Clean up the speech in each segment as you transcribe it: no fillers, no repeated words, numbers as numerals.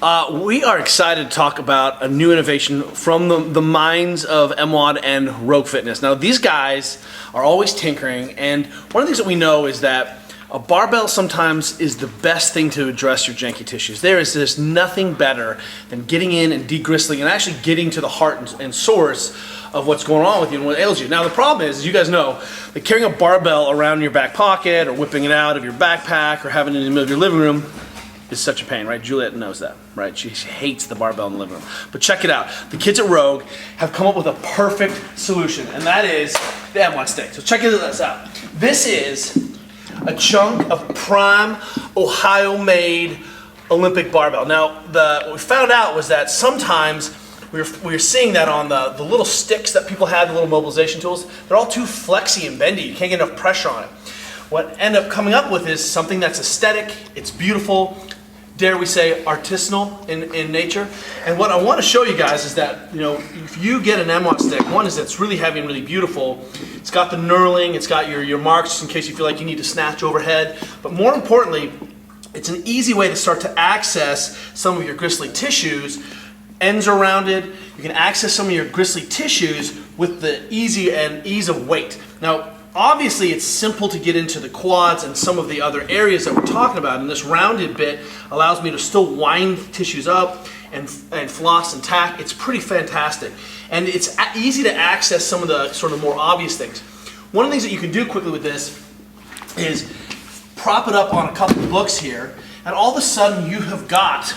We are excited to talk about a new innovation from the minds of MWAD and Rogue Fitness. Now, these guys are always tinkering, and one of the things that we know is that a barbell sometimes is the best thing to address your janky tissues. There is just nothing better than getting in and degristling and actually getting to the heart and source of what's going on with you and what ails you. Now, the problem is, as you guys know, that carrying a barbell around in your back pocket or whipping it out of your backpack or having it in the middle of your living room is such a pain, right? Juliet knows that, right? She hates the barbell in the living room. But check it out. The kids at Rogue have come up with a perfect solution, and that is the MWAD stick. So check this out. This is a chunk of prime Ohio-made Olympic barbell. Now, what we found out was that sometimes we were seeing that on the little sticks that people had, the little mobilization tools, they're all too flexy and bendy. You can't get enough pressure on it. What end up coming up with is something that's aesthetic, it's beautiful, dare we say artisanal in nature. And what I want to show you guys is that, you know, if you get an MWAD stick, one is it's really heavy and really beautiful. It's got the knurling, it's got your marks just in case you feel like you need to snatch overhead. But more importantly, it's an easy way to start to access some of your gristly tissues. Ends are rounded. You can access some of your gristly tissues with the ease of weight. Now, obviously, it's simple to get into the quads and some of the other areas that we're talking about, and this rounded bit allows me to still wind tissues up and floss and tack. It's pretty fantastic, and it's easy to access some of the sort of more obvious things. One of the things that you can do quickly with this is prop it up on a couple of books here, and all of a sudden you have got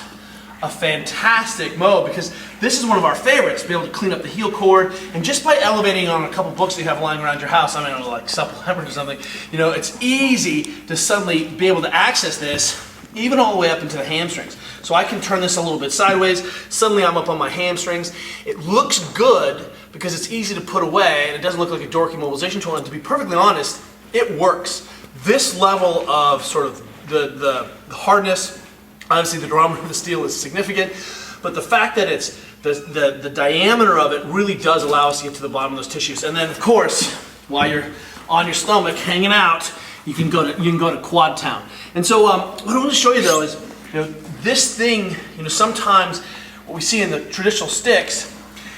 a fantastic mob, because this is one of our favorites, to be able to clean up the heel cord, and just by elevating on a couple books that you have lying around your house, I mean, like supplement or something, you know, it's easy to suddenly be able to access this even all the way up into the hamstrings. So I can turn this a little bit sideways, suddenly I'm up on my hamstrings. It looks good because it's easy to put away and it doesn't look like a dorky mobilization tool, and to be perfectly honest, it works. This level of sort of the hardness, obviously the diameter of the steel is significant, but the fact that it's the diameter of it really does allow us to get to the bottom of those tissues. And then, of course, while you're on your stomach hanging out, you can go to Quad Town. And so what I want to show you though is, you know, this thing, you know, sometimes what we see in the traditional sticks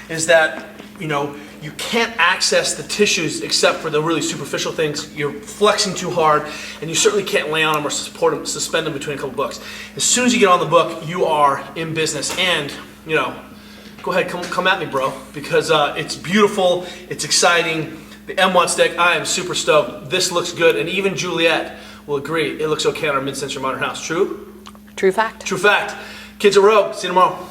is that, you know, you can't access the tissues except for the really superficial things. You're flexing too hard, and you certainly can't lay on them or support them, suspend them between a couple books. As soon as you get on the book, you are in business. And, you know, go ahead, come at me, bro, because it's beautiful, it's exciting. The MWAD stick, I am super stoked. This looks good, and even Juliet will agree it looks okay on our mid-century modern house. True? True fact. True fact. Kids at Rogue, see you tomorrow.